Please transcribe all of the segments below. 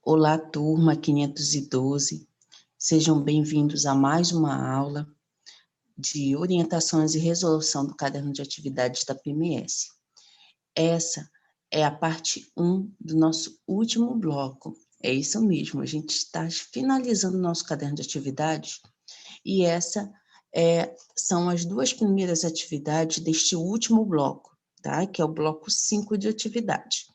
Olá, turma 512. Sejam bem-vindos a mais uma aula de orientações e resolução do caderno de atividades da PMS. Essa é a parte 1 do nosso último bloco. É isso mesmo, a gente está finalizando o nosso caderno de atividades e são as duas primeiras atividades deste último bloco, tá? Que é o bloco 5 de atividades.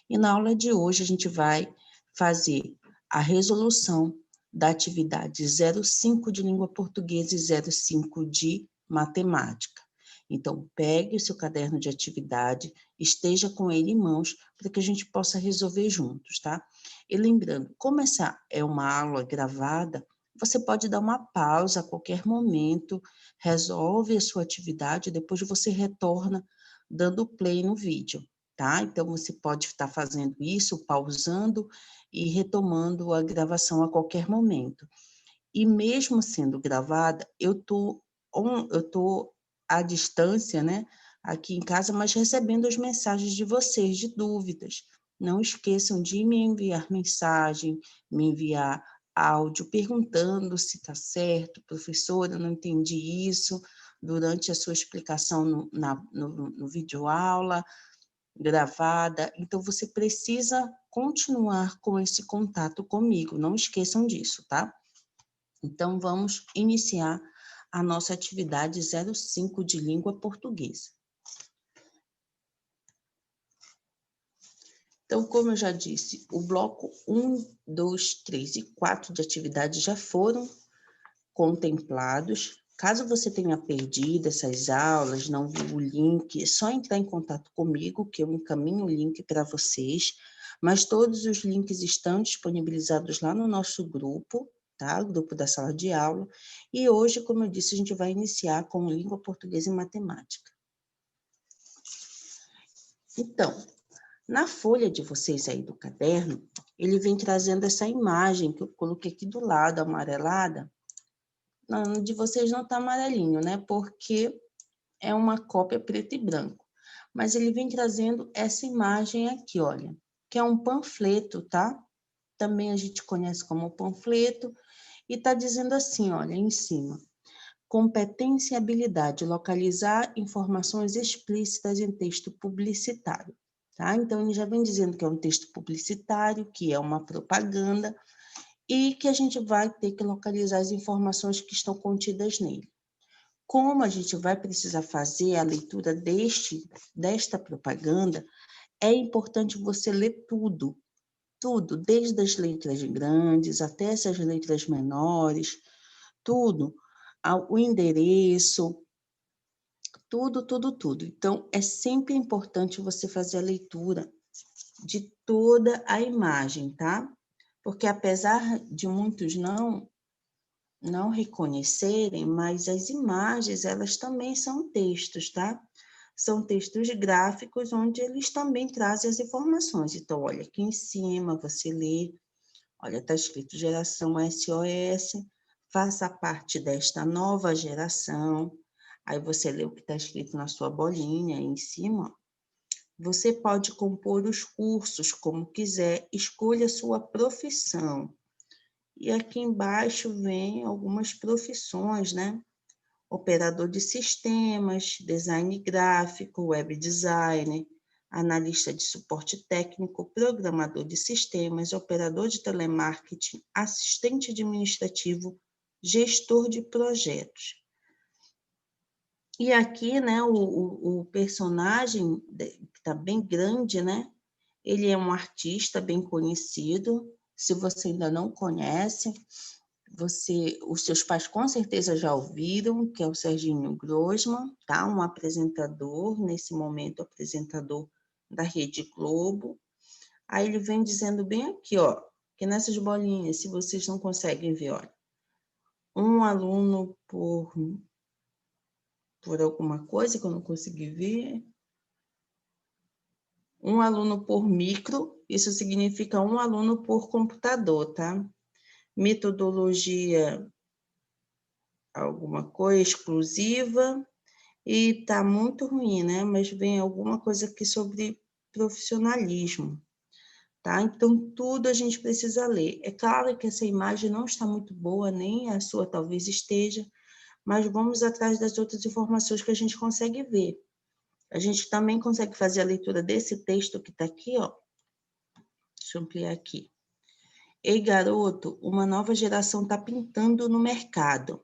E na aula de hoje a gente vai fazer a resolução da atividade 05 de língua portuguesa e 05 de matemática. Então, pegue o seu caderno de atividade, esteja com ele em mãos, para que a gente possa resolver juntos, tá? E lembrando, como essa é uma aula gravada, você pode dar uma pausa a qualquer momento, resolve a sua atividade, depois você retorna dando play no vídeo, tá? Então, você pode estar fazendo isso, pausando e retomando a gravação a qualquer momento. E mesmo sendo gravada, eu tô à distância, né, aqui em casa, mas recebendo as mensagens de vocês, de dúvidas. Não esqueçam de me enviar mensagem, me enviar áudio, perguntando se está certo, professora, eu não entendi isso, durante a sua explicação no videoaula, gravada, então você precisa continuar com esse contato comigo, não esqueçam disso, tá? Então, vamos iniciar a nossa atividade 05 de língua portuguesa. Então, como eu já disse, o bloco 1, 2, 3 e 4 de atividades já foram contemplados. Caso você tenha perdido essas aulas, não viu o link, é só entrar em contato comigo, que eu encaminho o link para vocês, mas todos os links estão disponibilizados lá no nosso grupo, tá? O grupo da sala de aula, e hoje, como eu disse, a gente vai iniciar com língua portuguesa e matemática. Então, na folha de vocês aí do caderno, ele vem trazendo essa imagem que eu coloquei aqui do lado, amarelada. Não, de vocês não está amarelinho, né? Porque é uma cópia preto e branco. Mas ele vem trazendo essa imagem aqui, olha, que é um panfleto, tá? Também a gente conhece como panfleto, e está dizendo assim, olha, em cima. Competência e habilidade, localizar informações explícitas em texto publicitário, tá? Então, ele já vem dizendo que é um texto publicitário, que é uma propaganda, e que a gente vai ter que localizar as informações que estão contidas nele. Como a gente vai precisar fazer a leitura desta propaganda, é importante você ler tudo, desde as letras grandes até essas letras menores, tudo, o endereço, tudo. Então, é sempre importante você fazer a leitura de toda a imagem, tá? Porque apesar de muitos não reconhecerem, mas as imagens, elas também são textos, tá? São textos gráficos onde eles também trazem as informações. Então, olha, aqui em cima você lê, olha, está escrito geração SOS, faça parte desta nova geração. Aí você lê o que está escrito na sua bolinha aí em cima. Você pode compor os cursos como quiser, escolha a sua profissão. E aqui embaixo vem algumas profissões, né? Operador de sistemas, design gráfico, web designer, analista de suporte técnico, programador de sistemas, operador de telemarketing, assistente administrativo, gestor de projetos. E aqui, né, o personagem, que está bem grande, né? Ele é um artista bem conhecido. Se você ainda não conhece, os seus pais com certeza já ouviram, que é o Serginho Grosman, tá? Um apresentador, nesse momento apresentador da Rede Globo. Aí ele vem dizendo bem aqui, ó, que nessas bolinhas, se vocês não conseguem ver, olha, um aluno por alguma coisa que eu não consegui ver, um aluno por micro, isso significa um aluno por computador, tá? Metodologia, alguma coisa exclusiva, e tá muito ruim, né? Mas vem alguma coisa aqui sobre profissionalismo, tá? Então, tudo a gente precisa ler. É claro que essa imagem não está muito boa, nem a sua talvez esteja, mas vamos atrás das outras informações que a gente consegue ver. A gente também consegue fazer a leitura desse texto que está aqui, ó. Deixa eu ampliar aqui. Ei, garoto, uma nova geração está pintando no mercado.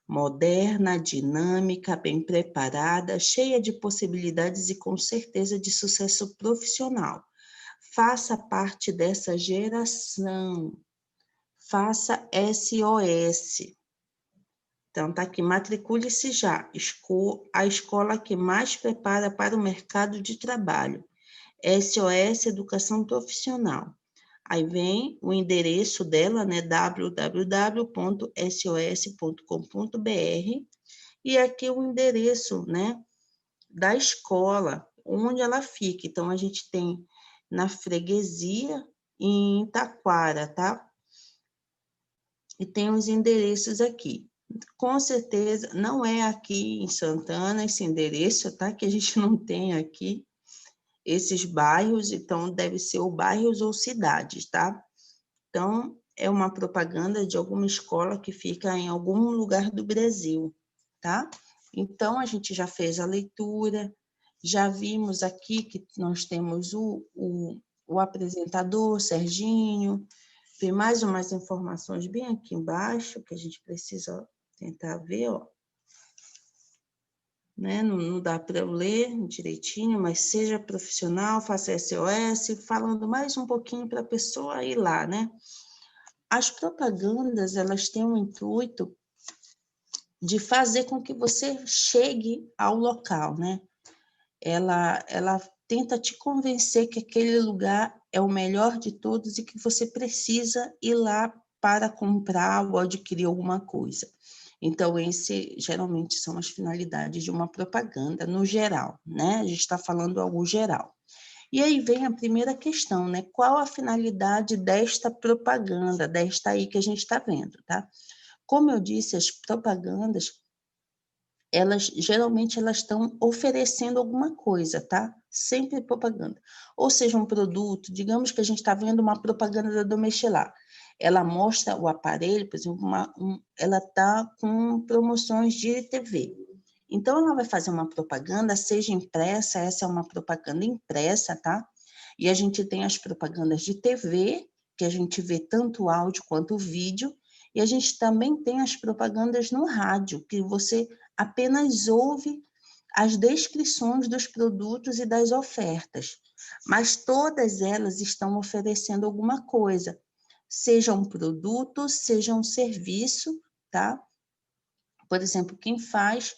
Moderna, dinâmica, bem preparada, cheia de possibilidades e com certeza de sucesso profissional. Faça parte dessa geração. Faça SOS. Então, tá aqui, matricule-se já. A escola que mais prepara para o mercado de trabalho. SOS Educação Profissional. Aí vem o endereço dela, né, www.sos.com.br, e aqui o endereço, né, da escola, onde ela fica. Então, a gente tem na freguesia em Taquara, tá? E tem os endereços aqui. Com certeza, não é aqui em Santana esse endereço, tá? Que a gente não tem aqui esses bairros, então deve ser o bairros ou cidades, tá? Então, é uma propaganda de alguma escola que fica em algum lugar do Brasil, tá? Então, a gente já fez a leitura, já vimos aqui que nós temos o apresentador, Serginho, tem mais umas informações bem aqui embaixo, que a gente precisa tentar ver, ó. Né? Não dá para eu ler direitinho, mas seja profissional, faça SOS, falando mais um pouquinho para a pessoa ir lá, né? As propagandas, elas têm o intuito de fazer com que você chegue ao local, né? Ela tenta te convencer que aquele lugar é o melhor de todos e que você precisa ir lá para comprar ou adquirir alguma coisa. Então, esse geralmente são as finalidades de uma propaganda no geral, né? A gente está falando algo geral. E aí vem a primeira questão, né? Qual a finalidade desta propaganda, desta aí que a gente está vendo, tá? Como eu disse, as propagandas, geralmente elas estão oferecendo alguma coisa, tá? Sempre propaganda. Ou seja, um produto, digamos que a gente está vendo uma propaganda da Domexilar. Ela mostra o aparelho, por exemplo, ela está com promoções de TV. Então, ela vai fazer uma propaganda, seja impressa, essa é uma propaganda impressa, tá? E a gente tem as propagandas de TV, que a gente vê tanto áudio quanto vídeo, e a gente também tem as propagandas no rádio, que você apenas ouve as descrições dos produtos e das ofertas, mas todas elas estão oferecendo alguma coisa, seja um produto, seja um serviço, tá? Por exemplo, quem faz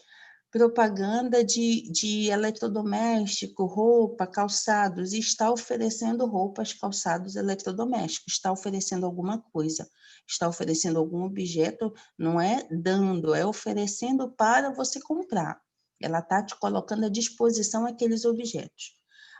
propaganda de eletrodoméstico, roupa, calçados, e está oferecendo roupas, calçados, eletrodomésticos, está oferecendo alguma coisa, está oferecendo algum objeto, não é dando, é oferecendo para você comprar. Ela está te colocando à disposição aqueles objetos.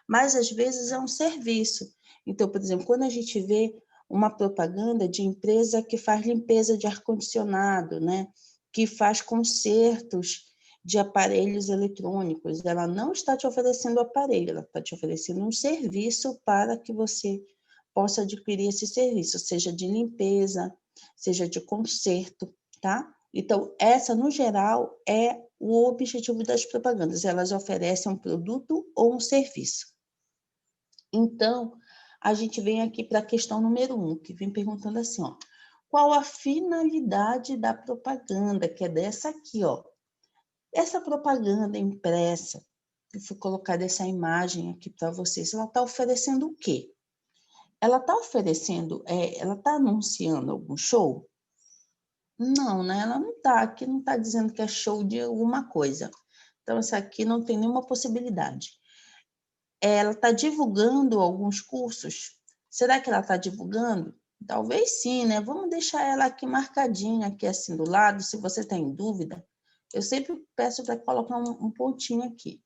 Mas, às vezes, é um serviço. Então, por exemplo, quando a gente vê uma propaganda de empresa que faz limpeza de ar-condicionado, né? Que faz consertos de aparelhos eletrônicos, ela não está te oferecendo o aparelho, ela está te oferecendo um serviço para que você possa adquirir esse serviço, seja de limpeza, seja de conserto, tá? Então, essa, no geral, é o objetivo das propagandas, elas oferecem um produto ou um serviço. Então, a gente vem aqui para a questão número 1, que vem perguntando assim, ó, qual a finalidade da propaganda, que é dessa aqui, ó. Essa propaganda impressa, eu fui colocar essa imagem aqui para vocês, ela está oferecendo o quê? Ela está oferecendo, ela está anunciando algum show? Não, né? Ela não está, aqui não está dizendo que é show de alguma coisa. Então, essa aqui não tem nenhuma possibilidade. Ela está divulgando alguns cursos? Será que ela está divulgando? Talvez sim, né? Vamos deixar ela aqui marcadinha, aqui assim do lado, se você está em dúvida. Eu sempre peço para colocar um pontinho aqui.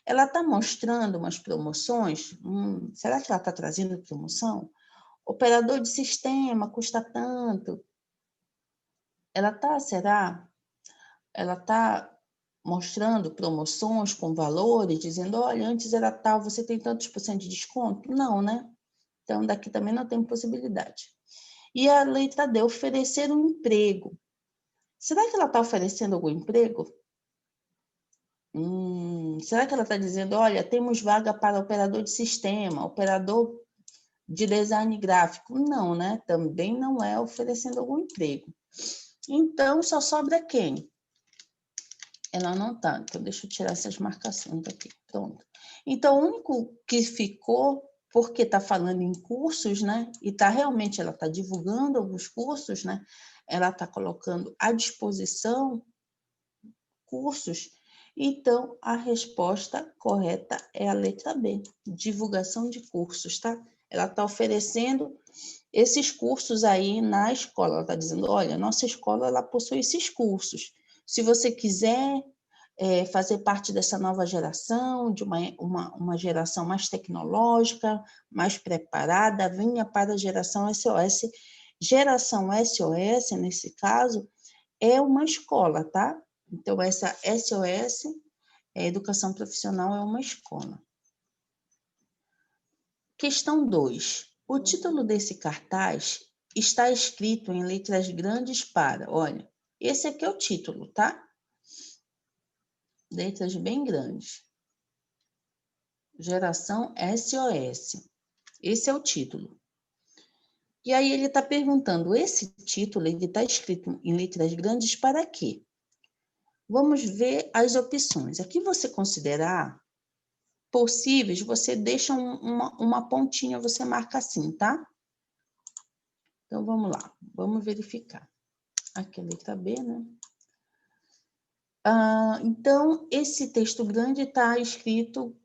Ela está mostrando umas promoções? Será que ela está trazendo promoção? Operador de sistema custa tanto. Ela está, será? Ela está mostrando promoções com valores, dizendo, olha, antes era tal, você tem tantos por cento de desconto? Não, né? Então, daqui também não tem possibilidade. E a letra D, oferecer um emprego. Será que ela está oferecendo algum emprego? Será que ela está dizendo, olha, temos vaga para operador de sistema, operador de design gráfico? Não, né? Também não é oferecendo algum emprego. Então, só sobra quem? Ela não está. Então, deixa eu tirar essas marcações daqui. Pronto. Então, o único que ficou, porque está falando em cursos, né? E realmente ela está divulgando alguns cursos, né? Ela está colocando à disposição cursos. Então, a resposta correta é a letra B, divulgação de cursos, tá? Ela está oferecendo esses cursos aí na escola. Ela está dizendo, olha, nossa escola ela possui esses cursos. Se você quiser fazer parte dessa nova geração, de uma geração mais tecnológica, mais preparada, venha para a geração SOS. Geração SOS, nesse caso, é uma escola, tá? Então, essa SOS, Educação Profissional, é uma escola. Questão 2. O título desse cartaz está escrito em letras grandes para... Olha, esse aqui é o título, tá? Letras bem grandes. Geração SOS. Esse é o título. E aí ele está perguntando, esse título ele está escrito em letras grandes para quê? Vamos ver as opções. Aqui você considerar possíveis, você deixa uma pontinha, você marca assim, tá? Então, vamos lá, vamos verificar. Aqui a letra B, né? Então, esse texto grande está escrito,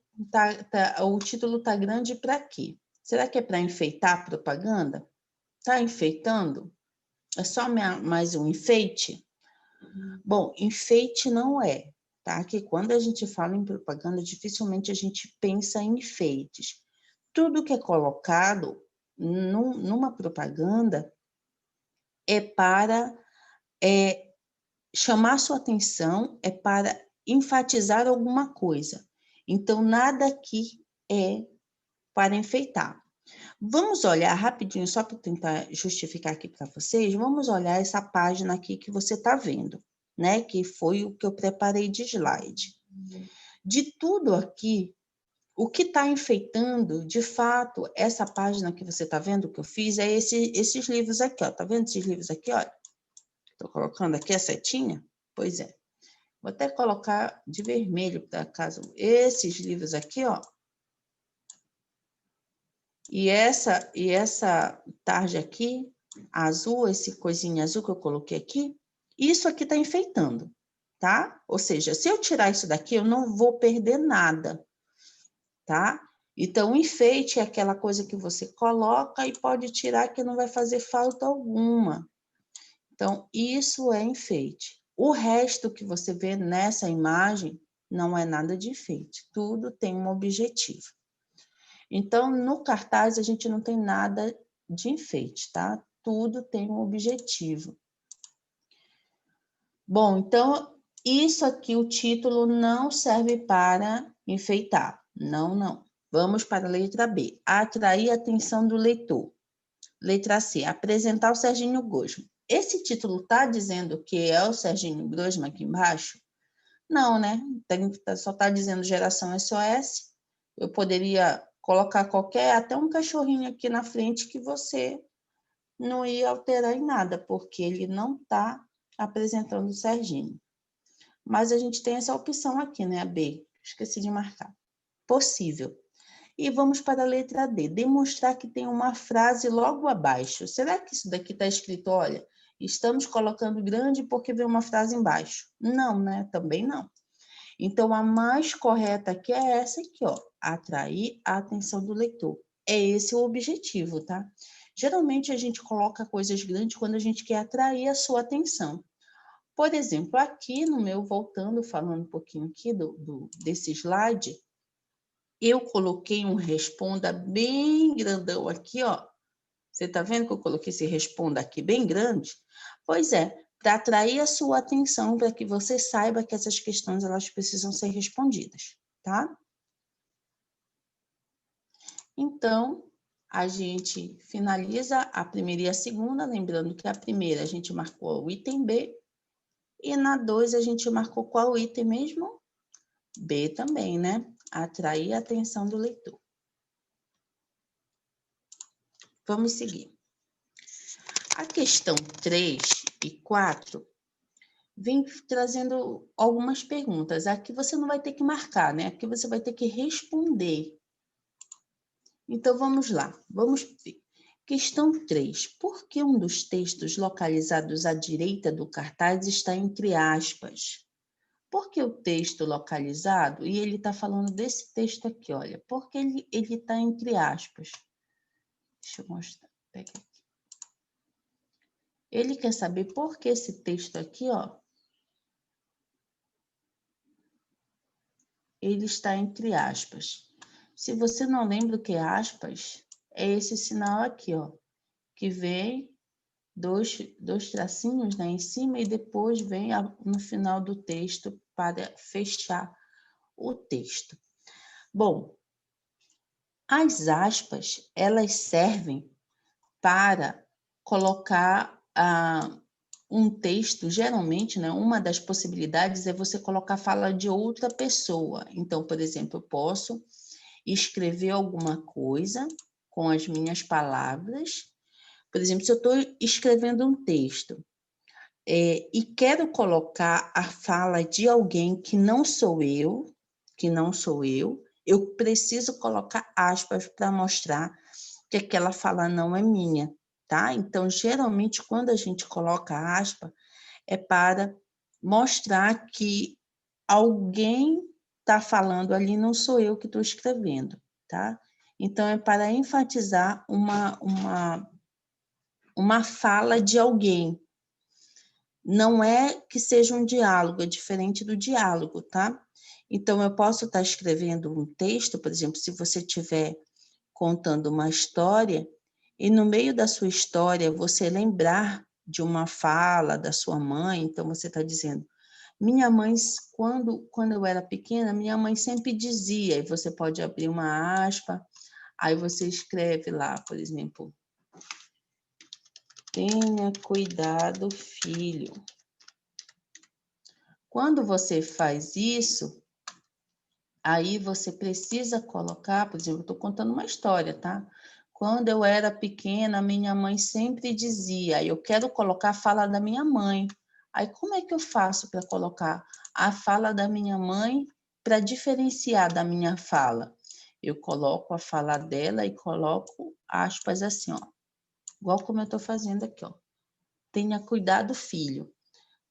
o título está grande para quê? Será que é para enfeitar a propaganda? Está enfeitando? É só mais um enfeite? Bom, enfeite não é, tá? Que quando a gente fala em propaganda, dificilmente a gente pensa em enfeites. Tudo que é colocado numa propaganda é para chamar sua atenção, é para enfatizar alguma coisa. Então, nada aqui é para enfeitar. Vamos olhar rapidinho, só para tentar justificar aqui para vocês, vamos olhar essa página aqui que você está vendo, né? Que foi o que eu preparei de slide. De tudo aqui, o que está enfeitando, de fato, essa página que você está vendo que eu fiz, é esses livros aqui, ó. Tá vendo esses livros aqui, olha? Estou colocando aqui a setinha? Pois é. Vou até colocar de vermelho, para caso. Esses livros aqui, ó. E essa tarde aqui, azul, esse coisinha azul que eu coloquei aqui, isso aqui está enfeitando, tá? Ou seja, se eu tirar isso daqui, eu não vou perder nada, tá? Então, o enfeite é aquela coisa que você coloca e pode tirar que não vai fazer falta alguma. Então, isso é enfeite. O resto que você vê nessa imagem não é nada de enfeite, tudo tem um objetivo. Então, no cartaz, a gente não tem nada de enfeite, tá? Tudo tem um objetivo. Bom, então, isso aqui, o título não serve para enfeitar. Não, não. Vamos para a letra B. Atrair a atenção do leitor. Letra C. Apresentar o Serginho Grosman. Esse título está dizendo que é o Serginho Grosman aqui embaixo? Não, né? Só está dizendo geração SOS. Eu poderia colocar até um cachorrinho aqui na frente que você não ia alterar em nada, porque ele não está apresentando o Serginho. Mas a gente tem essa opção aqui, né? A B. Esqueci de marcar. Possível. E vamos para a letra D. Demonstrar que tem uma frase logo abaixo. Será que isso daqui está escrito, olha, estamos colocando grande porque vem uma frase embaixo? Não, né? Também não. Então, a mais correta aqui é essa aqui, ó. Atrair a atenção do leitor. É esse o objetivo, tá? Geralmente, a gente coloca coisas grandes quando a gente quer atrair a sua atenção. Por exemplo, aqui no meu, voltando, falando um pouquinho aqui desse slide, eu coloquei um responda bem grandão aqui, ó. Você tá vendo que eu coloquei esse responda aqui bem grande? Pois é, para atrair a sua atenção, para que você saiba que essas questões elas precisam ser respondidas, tá? Então, a gente finaliza a primeira e a segunda, lembrando que a primeira a gente marcou o item B, e na 2 a gente marcou qual item mesmo? B também, né? Atrair a atenção do leitor. Vamos seguir. A questão 3 e 4 vem trazendo algumas perguntas. Aqui você não vai ter que marcar, né? Aqui você vai ter que responder. Então, vamos lá. Vamos ver. Questão 3. Por que um dos textos localizados à direita do cartaz está entre aspas? Por que o texto localizado, e ele está falando desse texto aqui, olha, porque ele está entre aspas. Deixa eu mostrar, pega aqui. Ele quer saber por que esse texto aqui, ó, ele está entre aspas. Se você não lembra o que é aspas, é esse sinal aqui, ó, que vem dois tracinhos, né, em cima e depois vem no final do texto para fechar o texto. Bom, as aspas, elas servem para colocar um texto, geralmente, né, uma das possibilidades é você colocar a fala de outra pessoa. Então, por exemplo, eu posso escrever alguma coisa com as minhas palavras. Por exemplo, se eu estou escrevendo um texto e quero colocar a fala de alguém que não sou eu, eu preciso colocar aspas para mostrar que aquela fala não é minha, tá? Então, geralmente, quando a gente coloca aspa, é para mostrar que alguém está falando ali, não sou eu que estou escrevendo, tá? Então, é para enfatizar uma fala de alguém. Não é que seja um diálogo, é diferente do diálogo, tá? Então, eu posso estar escrevendo um texto, por exemplo, se você estiver contando uma história, e no meio da sua história você lembrar de uma fala da sua mãe, então você está dizendo, minha mãe, quando eu era pequena, minha mãe sempre dizia, e você pode abrir uma aspa, aí você escreve lá, por exemplo, tenha cuidado, filho. Quando você faz isso, aí você precisa colocar, por exemplo, eu estou contando uma história, tá? Quando eu era pequena, minha mãe sempre dizia, eu quero colocar a fala da minha mãe. Aí como é que eu faço para colocar a fala da minha mãe para diferenciar da minha fala? Eu coloco a fala dela e coloco aspas assim, ó. Igual como eu estou fazendo aqui, ó. Tenha cuidado, filho.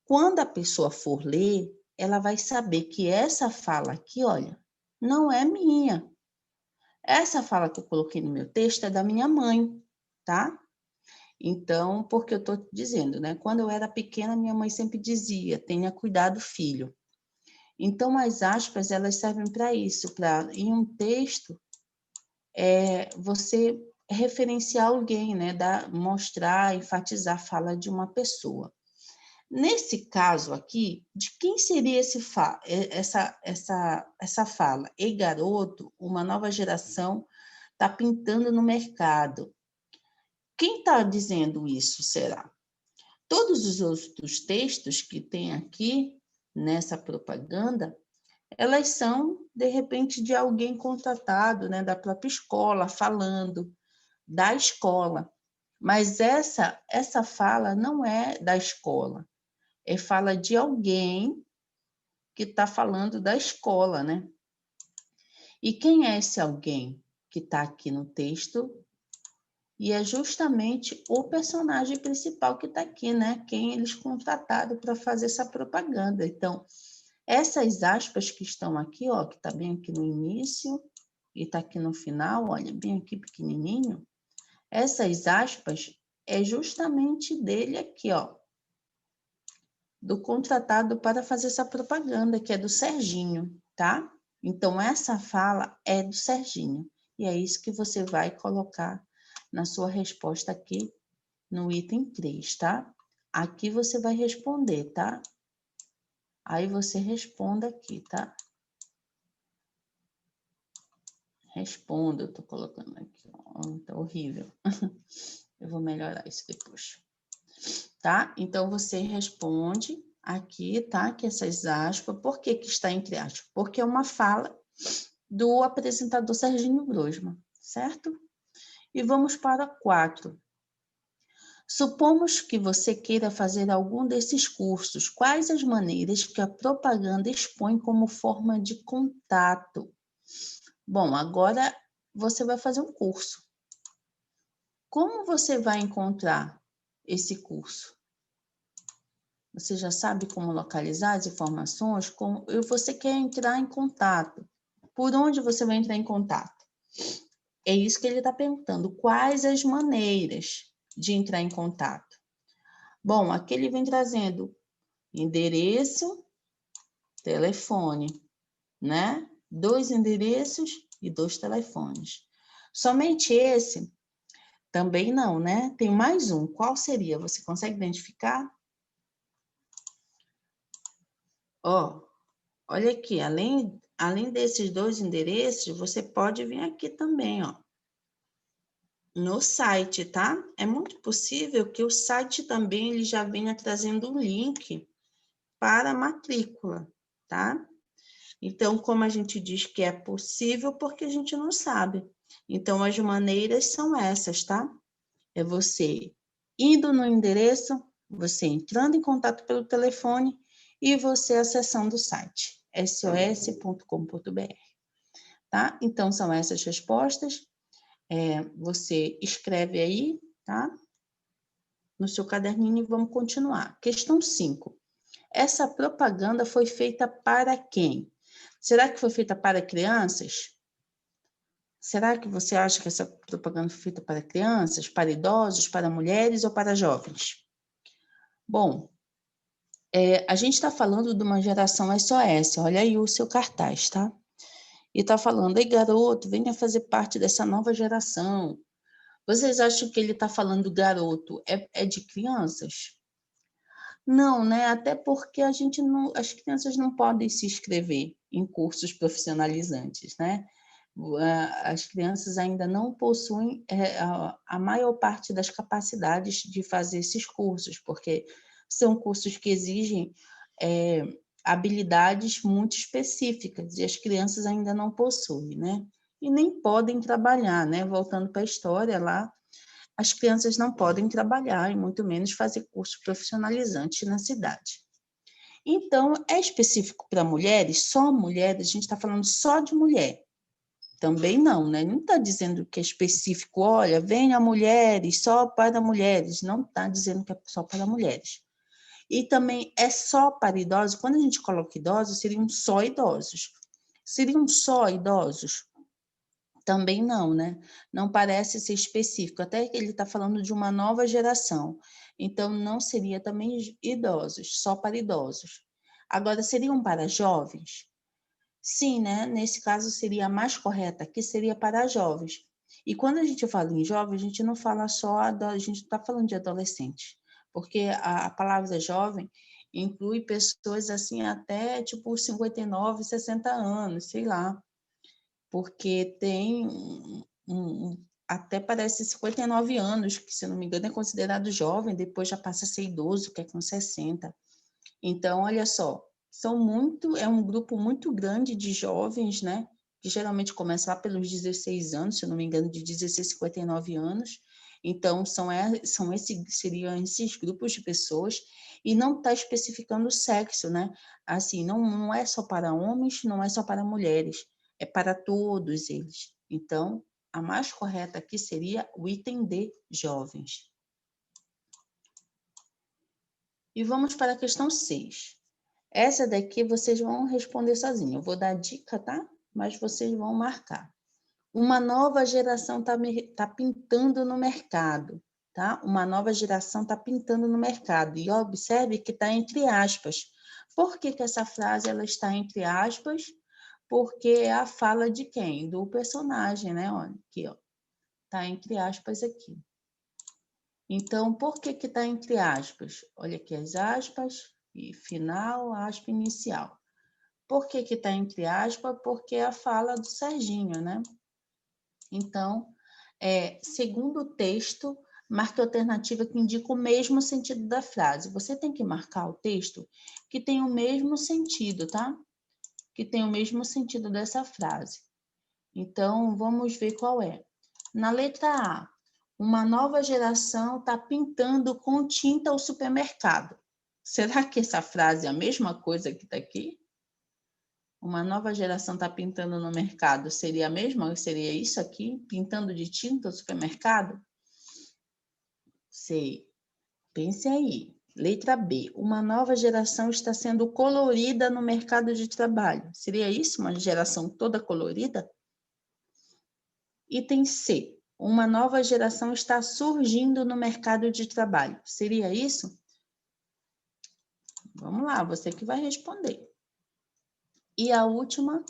Quando a pessoa for ler, ela vai saber que essa fala aqui, olha, não é minha. Essa fala que eu coloquei no meu texto é da minha mãe, tá? Então, porque eu estou dizendo, né? Quando eu era pequena, minha mãe sempre dizia, tenha cuidado, filho. Então, as aspas, elas servem para isso, para, em um texto, você referenciar alguém, né? Mostrar, enfatizar a fala de uma pessoa. Nesse caso aqui, de quem seria essa fala? Ei, garoto, uma nova geração está pintando no mercado. Quem está dizendo isso, será? Todos os outros textos que tem aqui nessa propaganda, elas são, de repente, de alguém contratado, né, da própria escola, falando da escola. Mas essa fala não é da escola, é fala de alguém que está falando da escola, né? E quem é esse alguém que está aqui no texto? E é justamente o personagem principal que está aqui, né? Quem eles contrataram para fazer essa propaganda. Então, essas aspas que estão aqui, ó, que está bem aqui no início e está aqui no final, olha, bem aqui pequenininho, essas aspas é justamente dele aqui, ó, do contratado para fazer essa propaganda, que é do Serginho, tá? Então, essa fala é do Serginho. E é isso que você vai colocar na sua resposta aqui no item 3, tá? Aqui você vai responder, tá? Aí você responda aqui, tá? Responda, eu tô colocando aqui, ó. Oh, tá horrível. Eu vou melhorar isso depois. Tá? Então, você responde aqui, tá? Que essas aspas, por que que está entre aspas? Porque é uma fala do apresentador Serginho Grosman, certo? E vamos para 4. Supomos que você queira fazer algum desses cursos. Quais as maneiras que a propaganda expõe como forma de contato? Bom, agora você vai fazer um curso. Como você vai encontrar esse curso? Você já sabe como localizar as informações? Como você quer entrar em contato? Por onde você vai entrar em contato? É isso que ele está perguntando. Quais as maneiras de entrar em contato? Bom, aqui ele vem trazendo endereço, telefone, né? 2 endereços e 2 telefones. Somente esse? Também não, né? Tem mais um. Qual seria? Você consegue identificar? Ó, olha aqui, além desses 2 endereços, você pode vir aqui também, ó. No site, tá? É muito possível que o site também ele já venha trazendo um link para a matrícula, tá? Então, como a gente diz que é possível, porque a gente não sabe. Então, as maneiras são essas, tá? É você indo no endereço, você entrando em contato pelo telefone e você acessando o site sos.com.br, tá? Então, são essas respostas. Você escreve aí, tá? No seu caderninho e vamos continuar. Questão 5. Essa propaganda foi feita para quem? Será que foi feita para crianças? Será que você acha que essa propaganda foi feita para crianças, para idosos, para mulheres ou para jovens? Bom, a gente está falando de uma geração SOS, olha aí o seu cartaz, tá? E está falando, ei garoto, venha fazer parte dessa nova geração. Vocês acham que ele está falando garoto é de crianças? Não, né? Até porque a gente não, as crianças não podem se inscrever em cursos profissionalizantes, né? As crianças ainda não possuem a maior parte das capacidades de fazer esses cursos, porque são cursos que exigem habilidades muito específicas e as crianças ainda não possuem, né? E nem podem trabalhar, né? Voltando para a história lá, as crianças não podem trabalhar e muito menos fazer curso profissionalizante na cidade. Então, é específico para mulheres? Só mulheres? A gente está falando só de mulher. Também não, né? Não está dizendo que é específico, olha, venha mulheres, só para mulheres. Não está dizendo que é só para mulheres. E também é só para idosos. Quando a gente coloca idosos, seriam só idosos. Seriam só idosos? Também não, né? Não parece ser específico, até que ele está falando de uma nova geração. Então, não seria também idosos, só para idosos. Agora, seriam para jovens? Sim, né? Nesse caso, seria a mais correta, que seria para jovens. E quando a gente fala em jovem, a gente não fala só, a gente está falando de adolescentes, porque a palavra jovem inclui pessoas assim até tipo 59, 60 anos, sei lá, porque tem até parece 59 anos, que se não me engano é considerado jovem, depois já passa a ser idoso, que é com 60. Então, olha só, é um grupo muito grande de jovens, né? Que geralmente começa lá pelos 16 anos, se eu não me engano, de 16 a 59 anos. Então, seriam esses grupos de pessoas, e não está especificando o sexo, né? Assim, não é só para homens, não é só para mulheres, é para todos eles. Então, a mais correta aqui seria o item D, jovens. E vamos para a questão 6. Essa daqui vocês vão responder sozinhos. Eu vou dar dica, tá? Mas vocês vão marcar. Uma nova geração tá pintando no mercado, tá? Uma nova geração está pintando no mercado. E observe que está entre aspas. Por que essa frase ela está entre aspas? Porque é a fala de quem? Do personagem, né? Olha, aqui, ó. Está entre aspas aqui. Então, por que está entre aspas? Olha aqui as aspas, e final, aspa inicial. Por que está entre aspas? Porque é a fala do Serginho, né? Então, segundo o texto, marque a alternativa que indica o mesmo sentido da frase. Você tem que marcar o texto que tem o mesmo sentido, tá? Que tem o mesmo sentido dessa frase. Então, vamos ver qual é. Na letra A, uma nova geração está pintando com tinta o supermercado. Será que essa frase é a mesma coisa que está aqui? Uma nova geração está pintando no mercado. Seria a mesma? Seria isso aqui? Pintando de tinta o supermercado? Sei. Pense aí. Letra B. Uma nova geração está sendo colorida no mercado de trabalho. Seria isso? Uma geração toda colorida? Item C. Uma nova geração está surgindo no mercado de trabalho. Seria isso? Vamos lá, você que vai responder. E a última,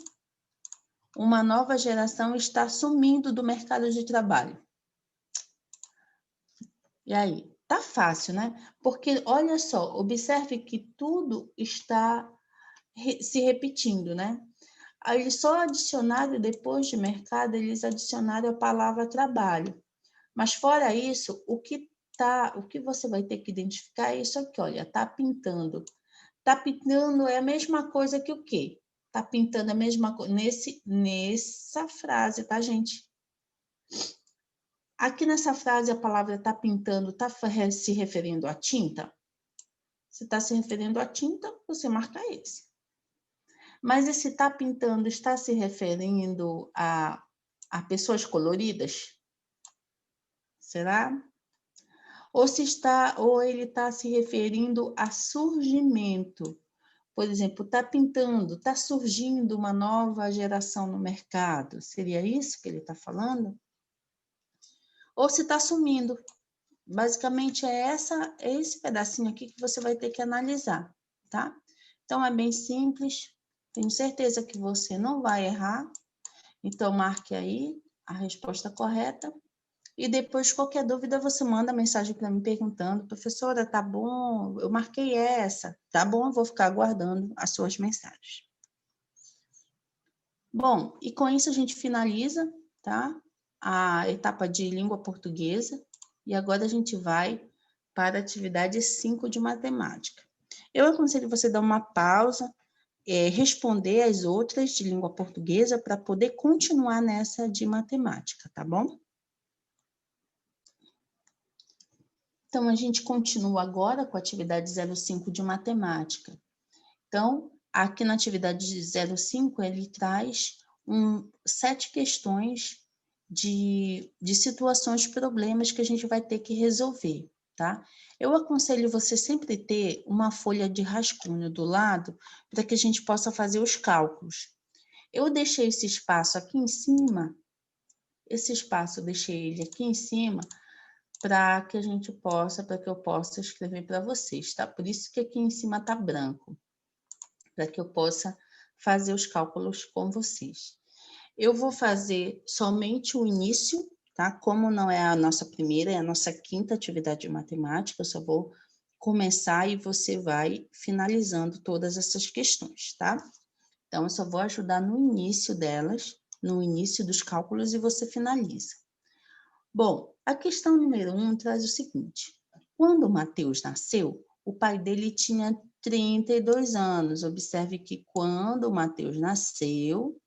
uma nova geração está sumindo do mercado de trabalho. E aí? Tá fácil, né? Porque, olha só, observe que tudo está se repetindo, né? Aí eles só adicionaram, depois de mercado, eles adicionaram a palavra trabalho. Mas fora isso, o que você vai ter que identificar é isso aqui, olha, tá pintando. Tá pintando é a mesma coisa que o quê? Tá pintando a mesma coisa nessa frase, tá, gente? Aqui nessa frase a palavra tá pintando tá se referindo à tinta? Se está se referindo à tinta, você marca esse. Mas esse tá pintando está se referindo a pessoas coloridas? Será? Ou ele está se referindo a surgimento. Por exemplo, está pintando, está surgindo uma nova geração no mercado. Seria isso que ele está falando? Ou se está sumindo. Basicamente, é esse pedacinho aqui que você vai ter que analisar, tá? Então, é bem simples. Tenho certeza que você não vai errar. Então, marque aí a resposta correta. E depois, qualquer dúvida, você manda mensagem para mim perguntando, professora, tá bom? Eu marquei essa. Tá bom? Eu vou ficar aguardando as suas mensagens. Bom, e com isso a gente finaliza, tá? A etapa de língua portuguesa. E agora a gente vai para a atividade 5 de matemática. Eu aconselho você dar uma pausa, responder as outras de língua portuguesa para poder continuar nessa de matemática, tá bom? Então, a gente continua agora com a atividade 05 de matemática. Então, aqui na atividade 05, ele traz 7 questões de situações, problemas que a gente vai ter que resolver, tá? Eu aconselho você sempre ter uma folha de rascunho do lado para que a gente possa fazer os cálculos. Eu deixei esse espaço aqui em cima, eu deixei ele aqui em cima para que eu possa escrever para vocês, tá? Por isso que aqui em cima tá branco, para que eu possa fazer os cálculos com vocês. Eu vou fazer somente o início, tá? Como não é a nossa primeira, é a nossa quinta atividade de matemática, eu só vou começar e você vai finalizando todas essas questões, tá? Então, eu só vou ajudar no início delas, no início dos cálculos e você finaliza. Bom, a questão número 1 traz o seguinte: quando o Mateus nasceu, o pai dele tinha 32 anos. Observe que quando o Mateus nasceu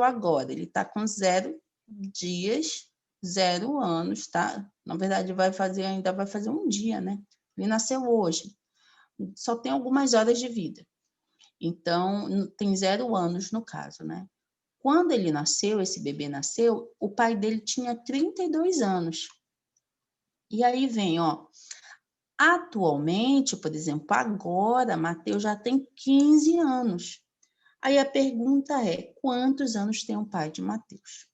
agora, ele está com 0 dias, 0 anos, tá? Na verdade, ainda vai fazer um dia, né? Ele nasceu hoje, só tem algumas horas de vida. Então, tem 0 anos no caso, né? Quando ele nasceu, esse bebê nasceu, o pai dele tinha 32 anos. E aí vem, ó, atualmente, por exemplo, agora, Mateus já tem 15 anos. Aí a pergunta é, quantos anos tem o pai de Mateus?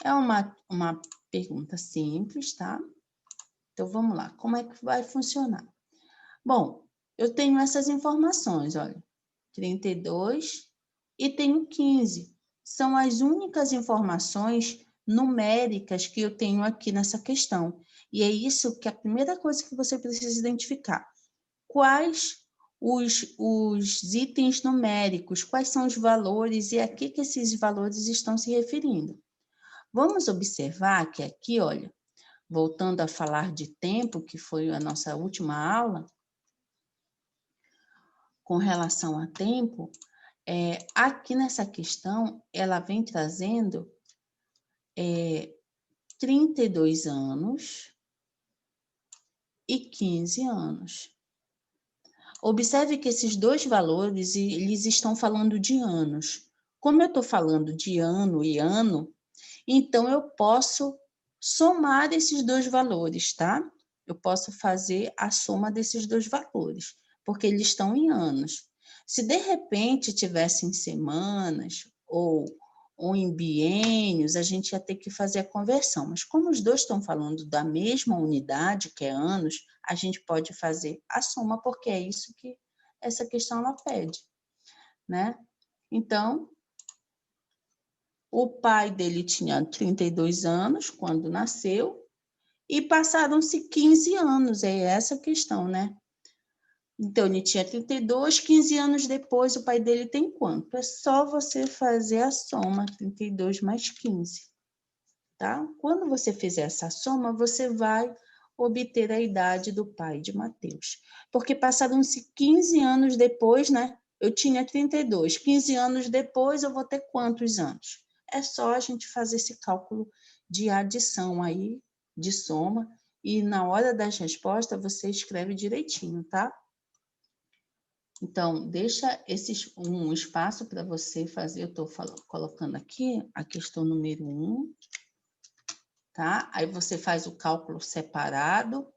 É uma pergunta simples, tá? Então, vamos lá, como é que vai funcionar? Bom, eu tenho essas informações, olha, 32 e tenho 15. São as únicas informações numéricas que eu tenho aqui nessa questão. E é isso que é a primeira coisa que você precisa identificar. Quais os itens numéricos, quais são os valores e a que esses valores estão se referindo. Vamos observar que aqui, olha, voltando a falar de tempo, que foi a nossa última aula, com relação a tempo, aqui nessa questão, ela vem trazendo 32 anos e 15 anos. Observe que esses dois valores, eles estão falando de anos. Como eu estou falando de ano e ano, então eu posso somar esses dois valores, tá? Eu posso fazer a soma desses dois valores, porque eles estão em anos. Se de repente tivessem semanas ou em biênios, a gente ia ter que fazer a conversão. Mas como os dois estão falando da mesma unidade, que é anos, a gente pode fazer a soma, porque é isso que essa questão ela pede, né? Então, o pai dele tinha 32 anos quando nasceu e passaram-se 15 anos, é essa a questão, né? Então, ele tinha 32, 15 anos depois, o pai dele tem quanto? É só você fazer a soma, 32 mais 15, tá? Quando você fizer essa soma, você vai obter a idade do pai de Mateus. Porque passaram-se 15 anos depois, né? Eu tinha 32, 15 anos depois eu vou ter quantos anos? É só a gente fazer esse cálculo de adição aí, de soma, e na hora das respostas você escreve direitinho, tá? Então, deixa um espaço para você fazer, eu estou colocando aqui a questão número 1, tá? Aí você faz o cálculo separado,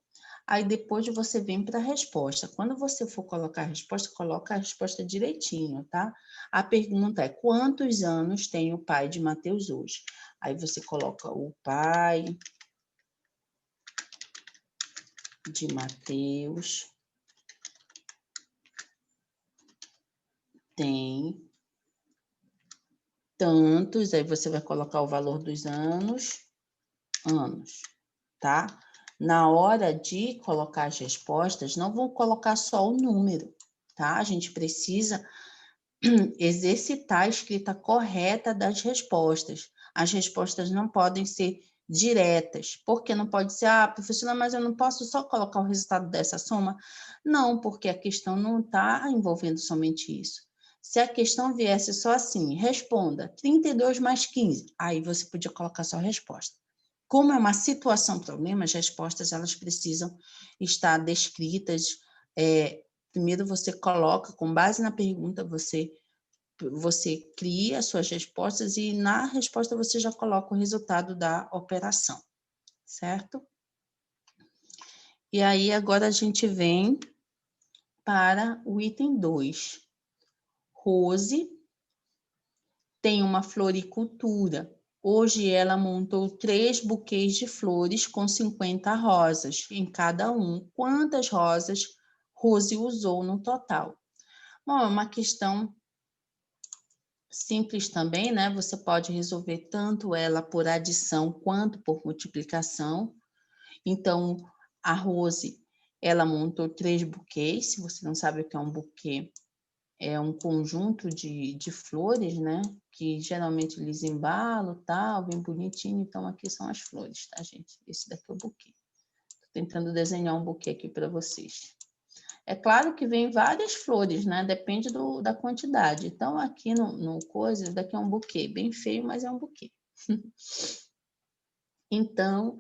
aí depois você vem para a resposta. Quando você for colocar a resposta, coloca a resposta direitinho, tá? A pergunta é: quantos anos tem o pai de Mateus hoje? Aí você coloca o pai de Mateus tem tantos, aí você vai colocar o valor dos anos, tá? Na hora de colocar as respostas, não vou colocar só o número, tá? A gente precisa exercitar a escrita correta das respostas. As respostas não podem ser diretas, porque não pode ser, professora, mas eu não posso só colocar o resultado dessa soma? Não, porque a questão não está envolvendo somente isso. Se a questão viesse só assim, responda 32 mais 15, aí você podia colocar só a resposta. Como é uma situação-problema, as respostas elas precisam estar descritas. Primeiro você coloca, com base na pergunta, você cria as suas respostas e na resposta você já coloca o resultado da operação, certo? E aí agora a gente vem para o item 2. Rose tem uma floricultura. Hoje ela montou 3 buquês de flores com 50 rosas em cada um. Quantas rosas Rose usou no total? Bom, é uma questão simples também, né? Você pode resolver tanto ela por adição quanto por multiplicação. Então, a Rose, ela montou 3 buquês. Se você não sabe o que é um buquê, é um conjunto de flores, né? Que geralmente eles embalam, tal, bem bonitinho. Então, aqui são as flores, tá, gente? Esse daqui é o buquê. Tô tentando desenhar um buquê aqui para vocês. É claro que vem várias flores, né? Depende da quantidade. Então, aqui no coisa, daqui é um buquê. Bem feio, mas é um buquê. Então,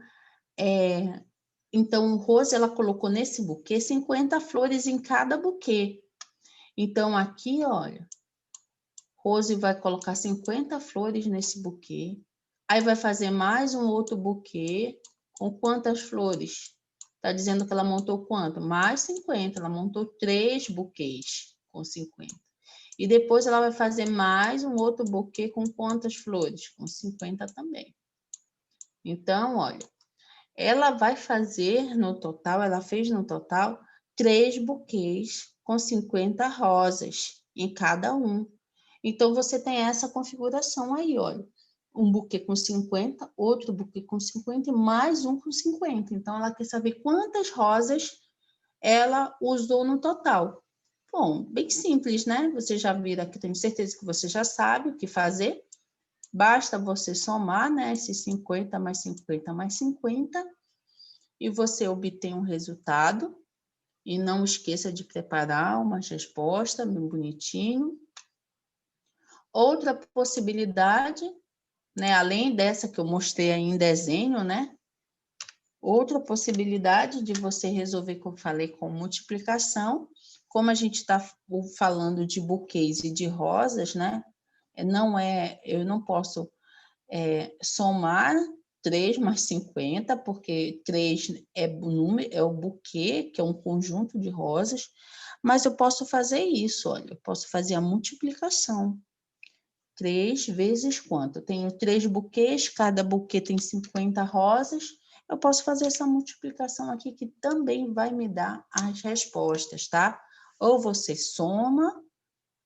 Rose, ela colocou nesse buquê 50 flores em cada buquê. Então, aqui, olha, Rose vai colocar 50 flores nesse buquê. Aí vai fazer mais um outro buquê com quantas flores? Está dizendo que ela montou quanto? Mais 50. Ela montou 3 buquês com 50. E depois ela vai fazer mais um outro buquê com quantas flores? Com 50 também. Então, olha, ela vai fazer no total, ela fez no total 3 buquês com 50 rosas em cada um. Então, você tem essa configuração aí, olha. Um buquê com 50, outro buquê com 50 e mais um com 50. Então, ela quer saber quantas rosas ela usou no total. Bom, bem simples, né? Você já viram aqui, tenho certeza que você já sabe o que fazer. Basta você somar, né, esses 50 mais 50 mais 50, e você obtém um resultado. E não esqueça de preparar uma resposta bem bonitinho. Outra possibilidade, né, além dessa que eu mostrei aí em desenho, né? Outra possibilidade de você resolver, como eu falei, com multiplicação, como a gente está falando de buquês e de rosas, né? Eu não posso somar 3 mais 50, porque 3 é o número, é o buquê, que é um conjunto de rosas, mas eu posso fazer isso, olha, eu posso fazer a multiplicação. 3 vezes quanto? Eu tenho 3 buquês, cada buquê tem 50 rosas, eu posso fazer essa multiplicação aqui, que também vai me dar as respostas, tá? Ou você soma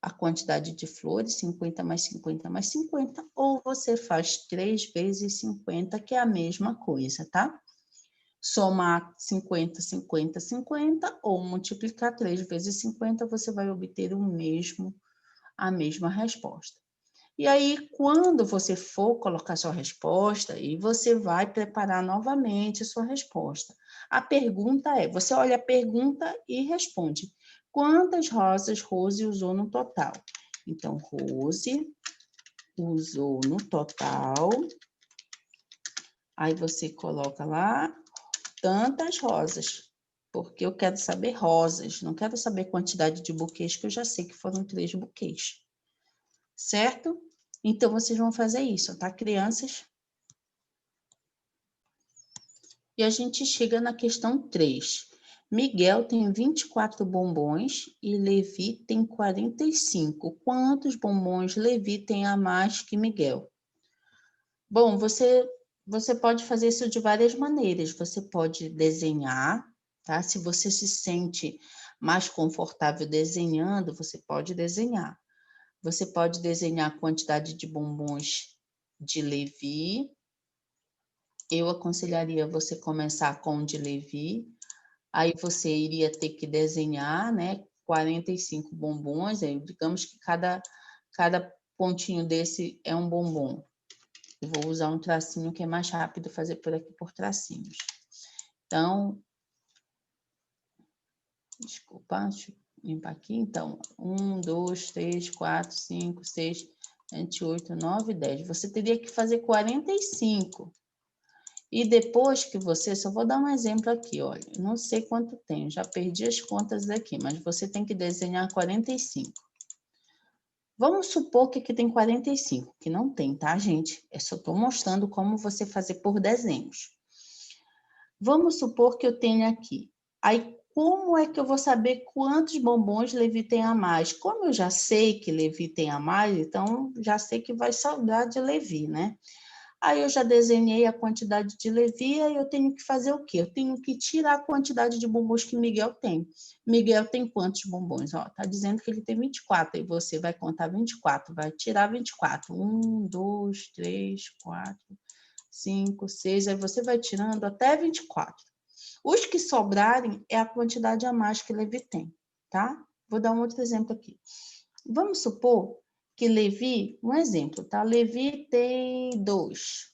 a quantidade de flores, 50 mais 50 mais 50, ou você faz 3 vezes 50, que é a mesma coisa, tá? Somar 50, 50, 50, ou multiplicar 3 vezes 50, você vai obter a mesma resposta. E aí, quando você for colocar sua resposta, e você vai preparar novamente a sua resposta. A pergunta é, você olha a pergunta e responde. Quantas rosas Rose usou no total? Então, Rose usou no total. Aí você coloca lá tantas rosas, porque eu quero saber rosas, não quero saber quantidade de buquês, que eu já sei que foram 3 buquês. Certo? Então, vocês vão fazer isso, tá, crianças? E a gente chega na questão 3. Miguel tem 24 bombons e Levi tem 45. Quantos bombons Levi tem a mais que Miguel? Bom, você pode fazer isso de várias maneiras. Você pode desenhar, tá? Se você se sente mais confortável desenhando, você pode desenhar. Você pode desenhar a quantidade de bombons de Levi. Eu aconselharia você começar com o de Levi. Aí você iria ter que desenhar, né, 45 bombons. Aí, digamos que cada pontinho desse é um bombom. Eu vou usar um tracinho que é mais rápido fazer por aqui por tracinhos. Então, desculpa, deixa eu limpar aqui. Então, 1, 2, 3, 4, 5, 6, 7, 8, 9, 10. Você teria que fazer 45. E depois que você, só vou dar um exemplo aqui, olha, não sei quanto tem, já perdi as contas daqui, mas você tem que desenhar 45. Vamos supor que aqui tem 45, que não tem, tá, gente? Eu só estou mostrando como você fazer por desenhos. Vamos supor que eu tenha aqui. Aí, como é que eu vou saber quantos bombons Levi tem a mais? Como eu já sei que Levi tem a mais, então já sei que vai sobrar de Levi, né? Aí eu já desenhei a quantidade de Levi, aí eu tenho que fazer o quê? Eu tenho que tirar a quantidade de bombons que Miguel tem. Miguel tem quantos bombons? Ó, tá dizendo que ele tem 24, aí você vai contar 24, vai tirar 24. 1, 2, 3, 4, 5, 6, aí você vai tirando até 24. Os que sobrarem é a quantidade a mais que Levi tem, tá? Vou dar um outro exemplo aqui. Vamos supor que Levi, um exemplo, tá? Levi tem 2.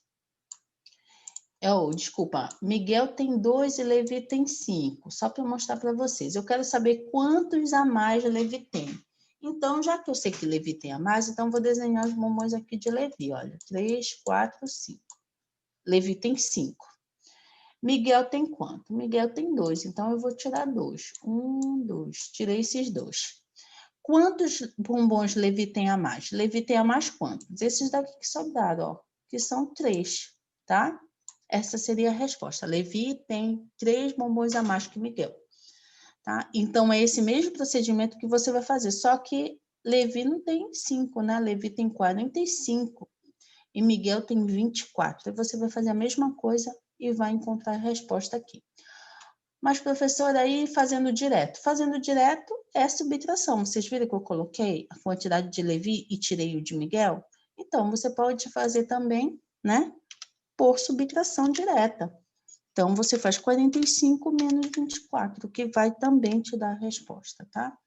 Desculpa, Miguel tem 2 e Levi tem 5. Só para mostrar para vocês. Eu quero saber quantos a mais Levi tem. Então, já que eu sei que Levi tem a mais, então vou desenhar os bombons aqui de Levi. Olha, 3, 4, 5. Levi tem 5. Miguel tem quanto? Miguel tem 2, então eu vou tirar 2. 1, 2. Tirei esses 2. Quantos bombons Levi tem a mais? Levi tem a mais quantos? Esses daqui que sobraram, ó, que são 3, tá? Essa seria a resposta. Levi tem 3 bombons a mais que Miguel, tá? Então, é esse mesmo procedimento que você vai fazer, só que Levi não tem 5, né? Levi tem 45 e Miguel tem 24. Aí você vai fazer a mesma coisa e vai encontrar a resposta aqui. Mas, professor, aí fazendo direto é subtração. Vocês viram que eu coloquei a quantidade de Levi e tirei o de Miguel? Então, você pode fazer também, né, por subtração direta. Então, você faz 45 menos 24, que vai também te dar a resposta, tá?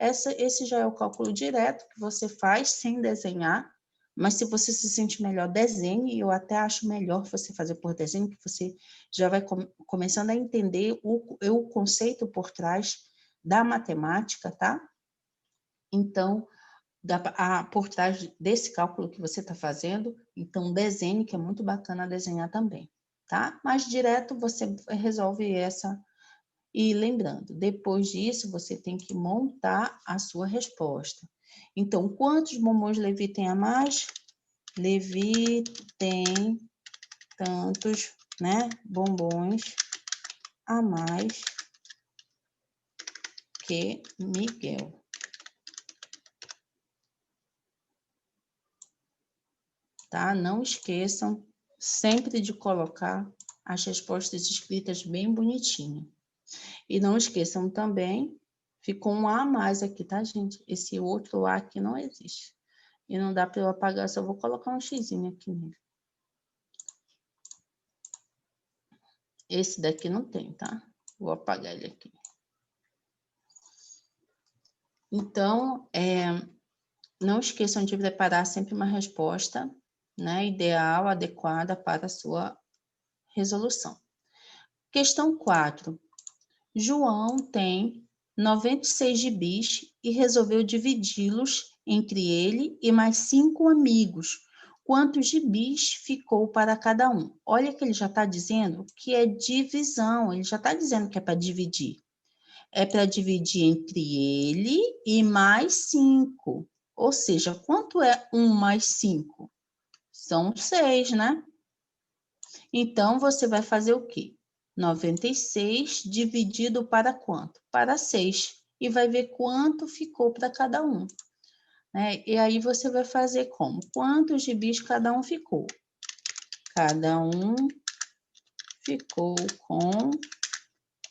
Esse já é o cálculo direto que você faz sem desenhar, Mas se você se sente melhor, desenhe. Eu até acho melhor você fazer por desenho, que você já vai começando a entender o conceito por trás da matemática, tá? Então, por trás desse cálculo que você está fazendo, então desenhe, que é muito bacana desenhar também, tá? Mas direto você resolve essa. E lembrando, depois disso, você tem que montar a sua resposta. Então, quantos bombons Levi tem a mais? Levi tem tantos, né, bombons a mais que Miguel. Tá? Não esqueçam sempre de colocar as respostas escritas bem bonitinho. E não esqueçam também, ficou um A a mais aqui, tá, gente? Esse outro A aqui não existe. E não dá para eu apagar, só vou colocar um xizinho aqui nele. Esse daqui não tem, tá? Vou apagar ele aqui. Então, não esqueçam de preparar sempre uma resposta, né, ideal, adequada para a sua resolução. Questão 4. João tem 96 gibis e resolveu dividi-los entre ele e mais 5 amigos. Quantos gibis ficou para cada um? Olha que ele já está dizendo que é divisão, ele já está dizendo que é para dividir. É para dividir entre ele e mais 5. Ou seja, quanto é 1 mais 5? São 6, né? Então, você vai fazer o quê? 96 dividido para quanto? Para 6. E vai ver quanto ficou para cada um. Né? E aí, você vai fazer como? Quantos gibis cada um ficou? Cada um ficou com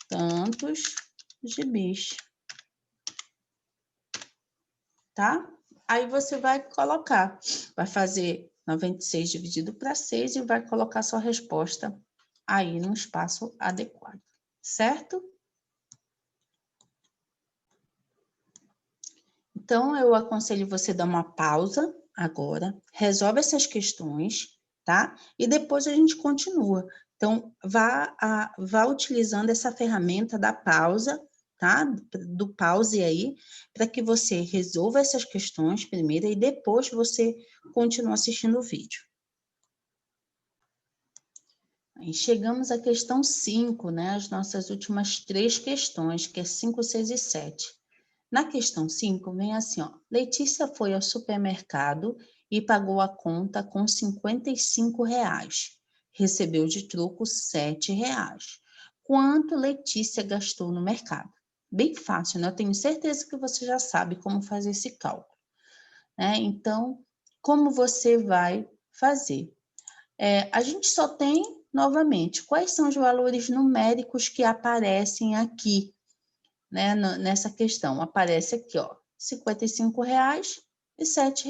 tantos gibis. Tá? Aí, você vai colocar. Vai fazer 96 dividido para 6 e vai colocar sua resposta aí no espaço adequado. Certo? Então, eu aconselho você dar uma pausa agora, resolve essas questões, tá? E depois a gente continua. Então, vá utilizando essa ferramenta da pausa, tá? Do pause aí, para que você resolva essas questões primeiro e depois você continua assistindo o vídeo. Aí chegamos à questão 5, né? As nossas últimas 3 questões, que é 5, 6 e 7. Na questão 5, vem assim, ó. Letícia foi ao supermercado e pagou a conta com R$ 55. Recebeu de troco R$ 7. Quanto Letícia gastou no mercado? Bem fácil, né? Eu tenho certeza que você já sabe como fazer esse cálculo, né? Então, como você vai fazer? A gente só tem, novamente, quais são os valores numéricos que aparecem aqui, né, nessa questão. Aparece aqui, ó, R$ 55 e R$ 7.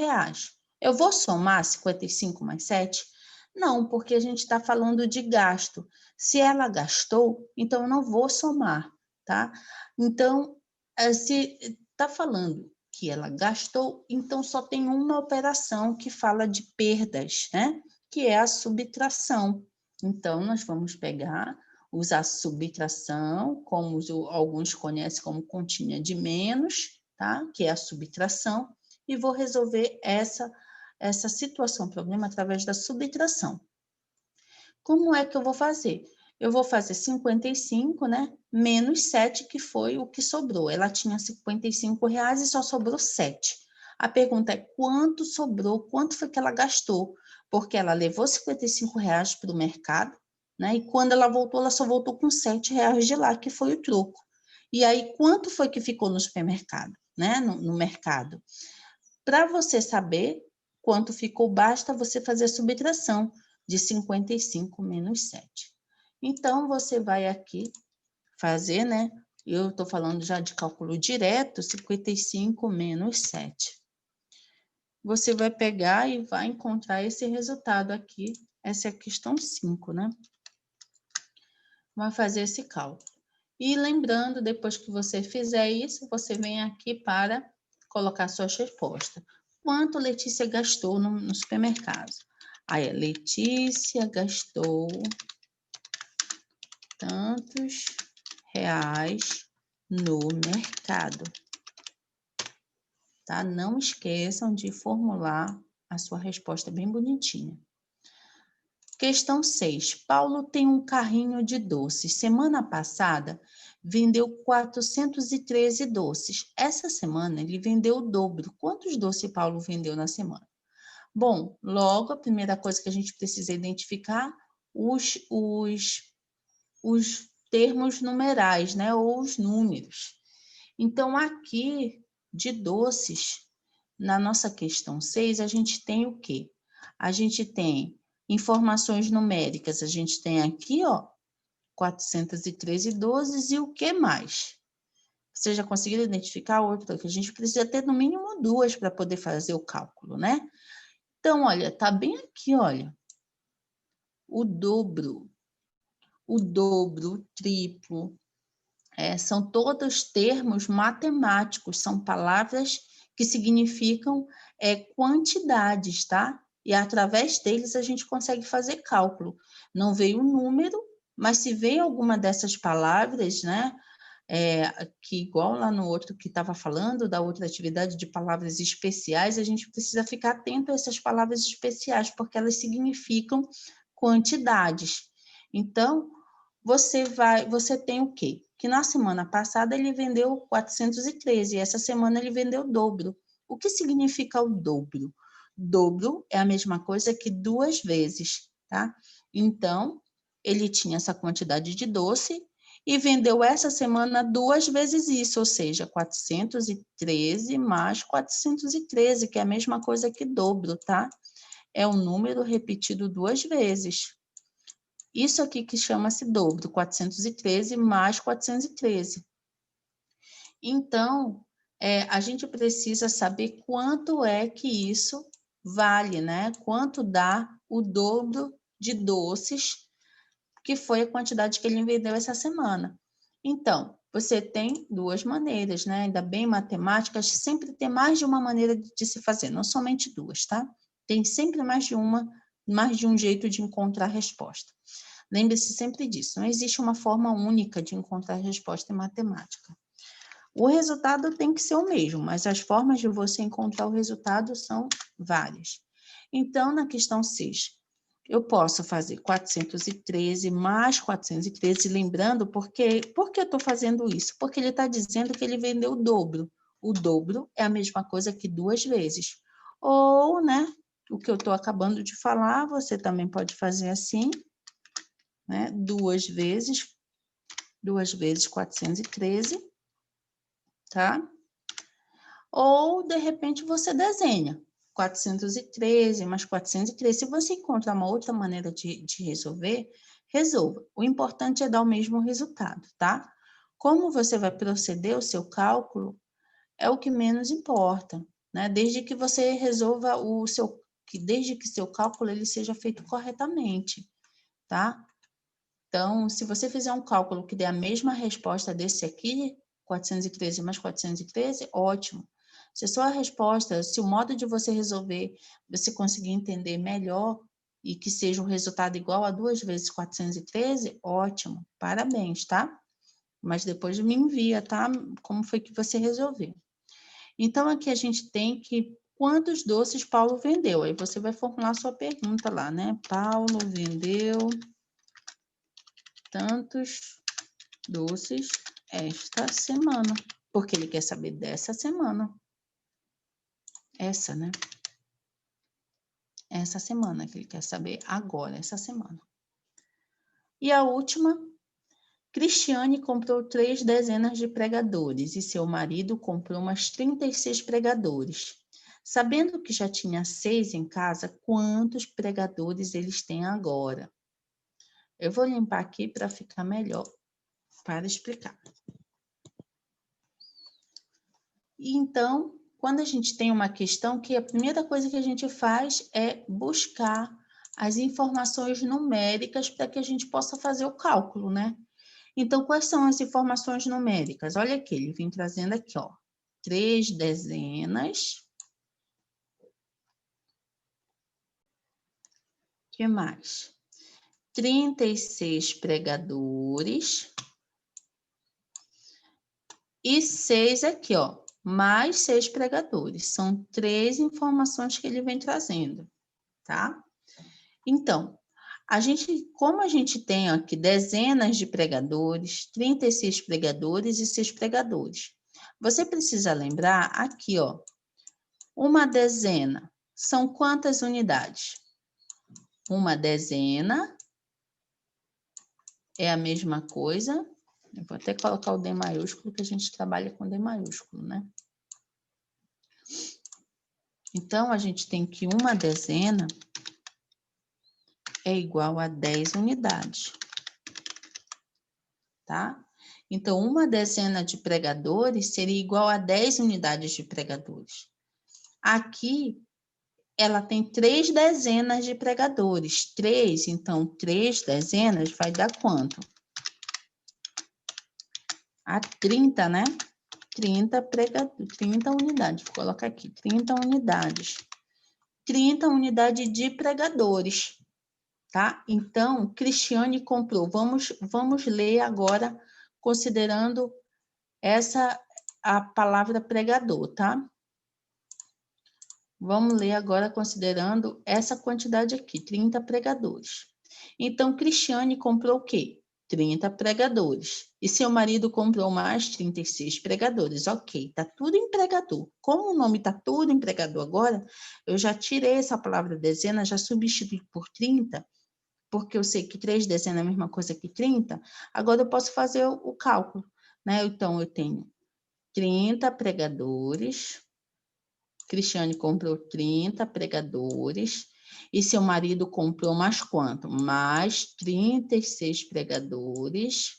Eu vou somar 55 mais 7? Não, porque a gente está falando de gasto. Se ela gastou, então eu não vou somar, tá? Então, se está falando que ela gastou, então só tem uma operação que fala de perdas, né? Que é a subtração. Então, nós vamos pegar, usar subtração, como alguns conhecem como continha de menos, tá? Que é a subtração, e vou resolver essa situação, problema, através da subtração. Como é que eu vou fazer? Eu vou fazer 55, né? Menos 7, que foi o que sobrou. Ela tinha R$ 55 e só sobrou 7. A pergunta é quanto sobrou, quanto foi que ela gastou? Porque ela levou R$ 55 para o mercado, né? E quando ela voltou, ela só voltou com R$ 7 de lá, que foi o troco. E aí, quanto foi que ficou no supermercado, né? No mercado? Para você saber quanto ficou, basta você fazer a subtração de 55 menos 7. Então, você vai aqui fazer, né? Eu estou falando já de cálculo direto, 55 menos 7. Você vai pegar e vai encontrar esse resultado aqui. Essa é a questão 5, né? Vai fazer esse cálculo. E lembrando, depois que você fizer isso, você vem aqui para colocar sua resposta. quanto Letícia gastou no supermercado. Aí, Letícia gastou tantos reais no mercado. Tá? Não esqueçam de formular a sua resposta bem bonitinha. Questão 6. Paulo tem um carrinho de doces. Semana passada, vendeu 413 doces. Essa semana, ele vendeu o dobro. Quantos doces Paulo vendeu na semana? Bom, logo, a primeira coisa que a gente precisa identificar, os termos numerais, né? Ou os números. Então, aqui, de doces, na nossa questão 6, a gente tem o quê? A gente tem informações numéricas, a gente tem aqui, ó, 413 doses e o que mais? Vocês já conseguiram identificar outra? Que a gente precisa ter no mínimo 2 para poder fazer o cálculo, né? Então, olha, tá bem aqui, olha. O dobro, o triplo, são todos termos matemáticos, são palavras que significam quantidades, tá? E através deles a gente consegue fazer cálculo. Não veio o número, mas se veio alguma dessas palavras, né? Que igual lá no outro que estava falando, da outra atividade de palavras especiais, a gente precisa ficar atento a essas palavras especiais, porque elas significam quantidades. Então, você tem o quê? Que na semana passada ele vendeu 413, e essa semana ele vendeu o dobro. O que significa o dobro? Dobro é a mesma coisa que 2 vezes, tá? Então, ele tinha essa quantidade de doce e vendeu essa semana 2 vezes isso, ou seja, 413 mais 413, que é a mesma coisa que dobro, tá? É um número repetido 2 vezes. Isso aqui que chama-se dobro, 413 mais 413. Então, a gente precisa saber quanto é que isso vale, né? Quanto dá o dobro de doces, que foi a quantidade que ele vendeu essa semana. Então, você tem 2 maneiras, né? Ainda bem, matemáticas, sempre tem mais de uma maneira de se fazer, não somente 2, tá? Tem sempre mais de um jeito de encontrar a resposta. Lembre-se sempre disso, não existe uma forma única de encontrar a resposta em matemática. O resultado tem que ser o mesmo, mas as formas de você encontrar o resultado são várias. Então, na questão 6, eu posso fazer 413 mais 413, lembrando por que eu estou fazendo isso? Porque ele está dizendo que ele vendeu o dobro. O dobro é a mesma coisa que 2 vezes. Ou, né, o que eu estou acabando de falar, você também pode fazer assim, né? 2 vezes 413, tá? Ou, de repente, você desenha 413 mais 413. Se você encontrar uma outra maneira de resolver, resolva. O importante é dar o mesmo resultado, tá? Como você vai proceder o seu cálculo é o que menos importa, né? Desde que você resolva desde que seu cálculo ele seja feito corretamente, tá? Então, se você fizer um cálculo que dê a mesma resposta desse aqui, 413 mais 413, ótimo. Se a sua resposta, se o modo de você resolver, você conseguir entender melhor e que seja um resultado igual a 2 vezes 413, ótimo, parabéns, tá? Mas depois me envia, tá? Como foi que você resolveu. Então, aqui a gente tem que quantos doces Paulo vendeu. Aí você vai formular sua pergunta lá, né? Paulo vendeu tantos doces esta semana, porque ele quer saber dessa semana. Essa, né? Essa semana que ele quer saber agora, essa semana. E a última, Cristiane comprou 3 dezenas de pregadores e seu marido comprou umas 36 pregadores. Sabendo que já tinha 6 em casa, quantos pregadores eles têm agora? Eu vou limpar aqui para ficar melhor para explicar. E então, quando a gente tem uma questão, que a primeira coisa que a gente faz é buscar as informações numéricas para que a gente possa fazer o cálculo, né? Então, quais são as informações numéricas? Olha aqui, ele vem trazendo aqui, ó, 3 dezenas que mais? 36 pregadores. E 6 aqui, ó, mais 6 pregadores. São 3 informações que ele vem trazendo, tá? Então, como a gente tem aqui dezenas de pregadores, 36 pregadores e 6 pregadores. Você precisa lembrar aqui, ó, uma dezena são quantas unidades? Uma dezena é a mesma coisa. Eu vou até colocar o D maiúsculo, que a gente trabalha com D maiúsculo, né? Então, a gente tem que uma dezena é igual a 10 unidades, tá? Então, uma dezena de pregadores seria igual a 10 unidades de pregadores. Aqui, ela tem 3 dezenas de pregadores. 3, então, 3 dezenas vai dar quanto? A 30, né? 30 unidades, vou colocar aqui, 30 unidades. 30 unidades de pregadores, tá? Então, Cristiane comprou. Vamos ler agora, considerando a palavra pregador, tá? Vamos ler agora, considerando essa quantidade aqui, 30 pregadores. Então, Cristiane comprou o quê? 30 pregadores. E seu marido comprou mais 36 pregadores. Ok, tá tudo em pregador. Como o nome tá tudo em pregador agora, eu já tirei essa palavra dezena, já substituí por 30, porque eu sei que 3 dezenas é a mesma coisa que 30. Agora eu posso fazer o cálculo, né? Então, eu tenho 30 pregadores. Cristiane comprou 30 pregadores. E seu marido comprou mais quanto? Mais 36 pregadores.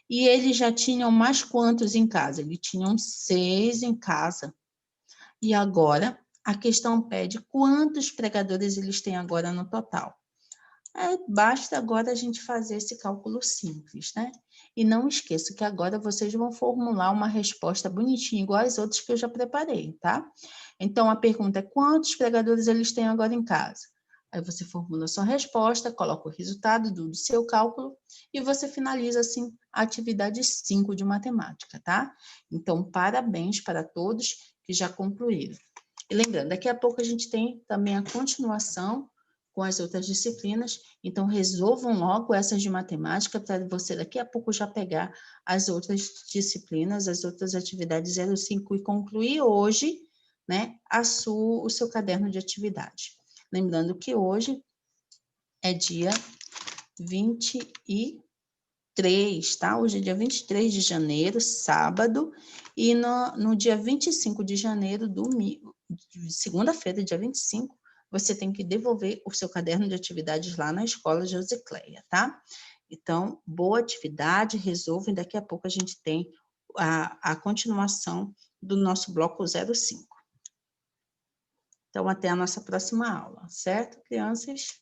E eles já tinham mais quantos em casa? Eles tinham 6 em casa. E agora, a questão pede quantos pregadores eles têm agora no total. Basta agora a gente fazer esse cálculo simples, né? E não esqueça que agora vocês vão formular uma resposta bonitinha, igual as outras que eu já preparei, tá? Então, a pergunta é: quantos pregadores eles têm agora em casa? Aí você formula a sua resposta, coloca o resultado do seu cálculo e você finaliza, assim, a atividade 5 de matemática, tá? Então, parabéns para todos que já concluíram. E lembrando, daqui a pouco a gente tem também a continuação com as outras disciplinas, então resolvam logo essas de matemática para você daqui a pouco já pegar as outras disciplinas, as outras atividades 05 e concluir hoje, né, o seu caderno de atividade. Lembrando que hoje é dia 23, tá? Hoje é dia 23 de janeiro, sábado, e no dia 25 de janeiro, domingo, segunda-feira, dia 25, você tem que devolver o seu caderno de atividades lá na escola Josicléia, tá? Então, boa atividade, resolvam, e daqui a pouco a gente tem a continuação do nosso bloco 05. Então, até a nossa próxima aula, certo, crianças?